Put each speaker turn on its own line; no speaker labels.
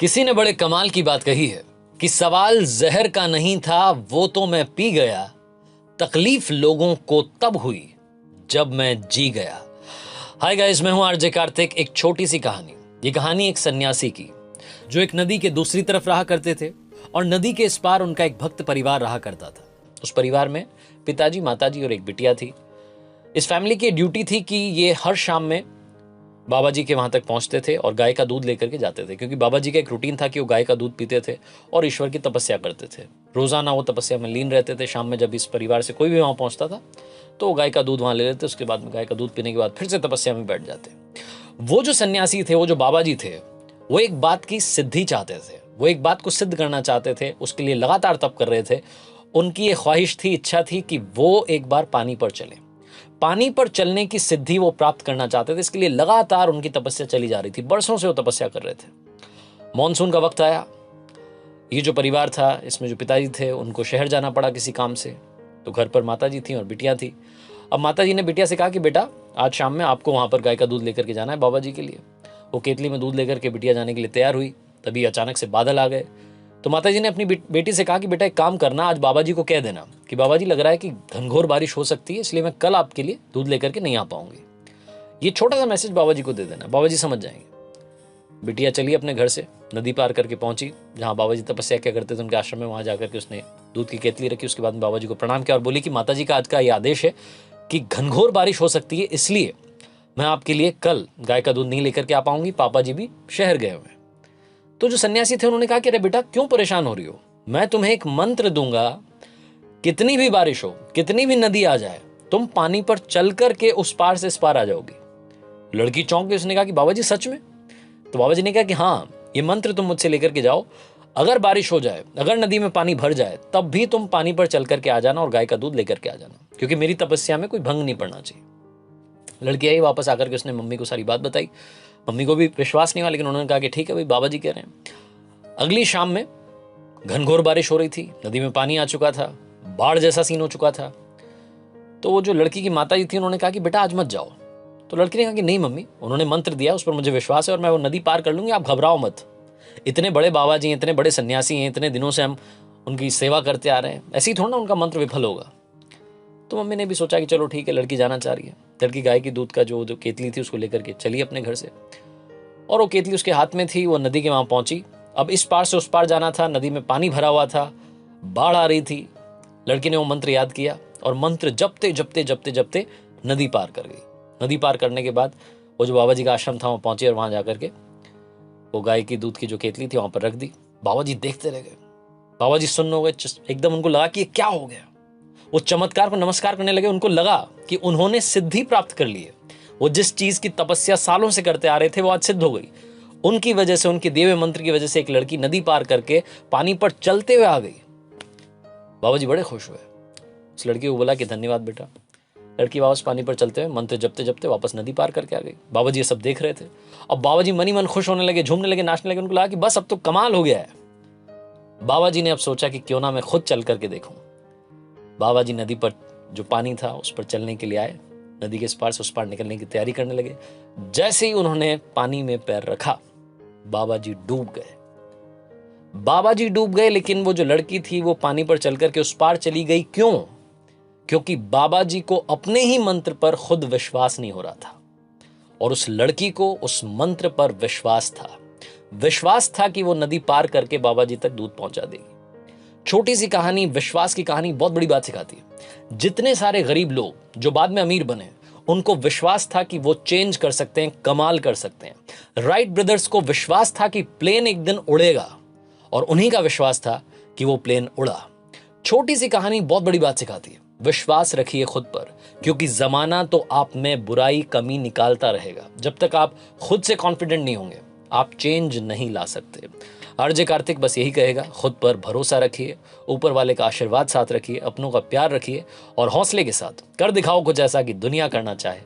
किसी ने बड़े कमाल की बात कही है कि सवाल जहर का नहीं था वो तो मैं पी गया, तकलीफ लोगों को तब हुई जब मैं जी गया। हाय गाइस, मैं हूं आरजे कार्तिक। एक छोटी सी कहानी। ये कहानी एक सन्यासी की जो एक नदी के दूसरी तरफ रहा करते थे और नदी के इस पार उनका एक भक्त परिवार रहा करता था। उस परिवार में पिताजी, माताजी और एक बिटिया थी। इस फैमिली की ड्यूटी थी कि ये हर शाम में बाबा जी के वहां तक पहुंचते थे और गाय का दूध लेकर के जाते थे, क्योंकि बाबा जी का एक रूटीन था कि वो गाय का दूध पीते थे और ईश्वर की तपस्या करते थे। रोजाना वो तपस्या में लीन रहते थे। शाम में जब इस परिवार से कोई भी वहां पहुंचता था तो वो गाय का दूध वहां ले लेते। उसके बाद में गाय का दूध पीने के बाद फिर से तपस्या में बैठ जाते। वो जो सन्यासी थे, वो जो बाबा जी थे, वो एक बात की सिद्धि चाहते थे। वो एक बात को सिद्ध करना चाहते थे। उसके लिए लगातार तप कर रहे थे। उनकी ये ख्वाहिश थी, इच्छा थी कि वो एक बार पानी पर चले। पानी पर चलने की सिद्धि वो प्राप्त करना चाहते थे। इसके लिए लगातार उनकी तपस्या चली जा रही थी। बरसों से वो तपस्या कर रहे थे। मॉनसून का वक्त आया। ये जो परिवार था, इसमें जो पिताजी थे, उनको शहर जाना पड़ा किसी काम से। तो घर पर माताजी थी और बिटिया थी। अब माताजी ने बिटिया से कहा कि बेटा, आज शाम में आपको वहां पर गाय का दूध लेकर के जाना है बाबा जी के लिए। वो केतली में दूध लेकर के बिटिया जाने के लिए तैयार हुई। तभी अचानक से बादल आ गए। तो माताजी ने अपनी बेटी से कहा कि बेटा, एक काम करना, आज बाबा जी को कह देना कि बाबा जी, लग रहा है कि घनघोर बारिश हो सकती है, इसलिए मैं कल आपके लिए दूध लेकर के नहीं आ पाऊंगी। ये छोटा सा मैसेज बाबा जी को दे देना, बाबा जी समझ जाएंगे। बिटिया चली अपने घर से, नदी पार करके पहुंची जहां बाबा जी तपस्या क्या करते थे, उनके आश्रम में। वहां जाकर के उसने दूध की केतली रखी। उसके बाद बाबा जी को प्रणाम किया और बोली कि माता जी का आज का ये आदेश है कि घनघोर बारिश हो सकती है, इसलिए मैं आपके लिए कल गाय का दूध नहीं लेकर के आ पाऊंगी। पापा जी भी शहर गए हुए हैं। तो जो सन्यासी थे उन्होंने कहा कि अरे बेटा, क्यों परेशान हो रही हो? मैं तुम्हें एक मंत्र दूंगा, कितनी भी बारिश हो, कितनी भी नदी आ जाए, तुम पानी पर चल करके उस पार से इस पार आ जाओगी। लड़की चौंक गई। उसने कहा कि बाबा जी सच में? तो बाबा जी ने कहा कि हाँ, ये मंत्र तुम मुझसे लेकर के जाओ। अगर बारिश हो जाए, अगर नदी में पानी भर जाए, तब भी तुम पानी पर चल करके आ जाना और गाय का दूध लेकर के आ जाना, क्योंकि मेरी तपस्या में कोई भंग नहीं पड़ना चाहिए। लड़की आई वापस आकर के, उसने मम्मी को सारी बात बताई। मम्मी को भी विश्वास नहीं हुआ, लेकिन उन्होंने कहा कि ठीक है भाई, बाबा जी कह रहे हैं। अगली शाम में घनघोर बारिश हो रही थी। नदी में पानी आ चुका था। बाढ़ जैसा सीन हो चुका था। तो वो जो लड़की की माता जी थी, उन्होंने कहा कि बेटा, आज मत जाओ। तो लड़की ने कहा कि नहीं मम्मी, उन्होंने मंत्र दिया, उस पर मुझे विश्वास है और मैं वो नदी पार कर लूंगी, आप घबराओ मत। इतने बड़े बाबा जी हैं, इतने बड़े सन्यासी हैं, इतने दिनों से हम उनकी सेवा करते आ रहे हैं, ऐसे ही थोड़ा ना उनका मंत्र विफल होगा। तो मम्मी ने भी सोचा कि चलो ठीक है, लड़की जाना चाह रही है। लड़की गाय की दूध का जो केतली थी उसको लेकर के चली अपने घर से, और वो केतली उसके हाथ में थी। वो नदी के वहां पहुंची। अब इस पार से उस पार जाना था। नदी में पानी भरा हुआ था, बाढ़ आ रही थी। लड़की ने वो मंत्र याद किया और मंत्र जपते जपते जपते जपते नदी पार कर गई। नदी पार करने के बाद वो जो बाबा जी का आश्रम था वहां पहुंची और वहां जाकर के वो गाय की दूध की जो केतली थी वहां पर रख दी। बाबा जी देखते रह गए। बाबा जी सुन्न हो गए। एकदम उनको लगा कि ये क्या हो गया। वो चमत्कार को नमस्कार करने लगे। उनको लगा कि उन्होंने सिद्धि प्राप्त कर ली है। वो जिस चीज की तपस्या सालों से करते आ रहे थे वो आज सिद्ध हो गई। उनकी वजह से, उनके दिए हुए मंत्र की वजह से एक लड़की नदी पार करके पानी पर चलते हुए आ गई। बाबा जी बड़े खुश हुए। उस लड़की को बोला कि धन्यवाद बेटा। लड़की वापस पानी पर चलते हुए मंत्र जपते जपते वापस नदी पार करके आ गई। बाबा जी ये सब देख रहे थे। अब बाबा जी मन ही मन खुश होने लगे, झूमने लगे, नाचने लगे। उनको लगा कि बस अब तो कमाल हो गया है। बाबा जी ने अब सोचा कि क्यों ना मैं खुद चल करके देखूं। बाबा जी नदी पर जो पानी था उस पर चलने के लिए आए। नदी के इस पार से उस पार निकलने की तैयारी करने लगे। जैसे ही उन्होंने पानी में पैर रखा, बाबा जी डूब गए। बाबा जी डूब गए, लेकिन वो जो लड़की थी वो पानी पर चल करके उस पार चली गई। क्यों? क्योंकि बाबा जी को अपने ही मंत्र पर खुद विश्वास नहीं हो रहा था और उस लड़की को उस मंत्र पर विश्वास था। विश्वास था कि वो नदी पार करके बाबा जी तक दूध पहुंचा देगी। छोटी सी कहानी, विश्वास की कहानी बहुत बड़ी बात सिखाती है। जितने सारे गरीब लोग जो बाद में अमीर बने, उनको विश्वास था कि वो चेंज कर सकते हैं, कमाल कर सकते हैं। राइट ब्रदर्स को विश्वास था कि प्लेन एक दिन उड़ेगा और उन्हीं का विश्वास था कि वो प्लेन उड़ा। छोटी सी कहानी बहुत बड़ी बात सिखाती है। विश्वास रखिए खुद पर, क्योंकि जमाना तो आप में बुराई, कमी निकालता रहेगा। जब तक आप खुद से कॉन्फिडेंट नहीं होंगे, आप चेंज नहीं ला सकते। आरजे कार्तिक बस यही कहेगा, खुद पर भरोसा रखिए, ऊपर वाले का आशीर्वाद साथ रखिए, अपनों का प्यार रखिए और हौसले के साथ कर दिखाओ कुछ ऐसा कि दुनिया करना चाहे।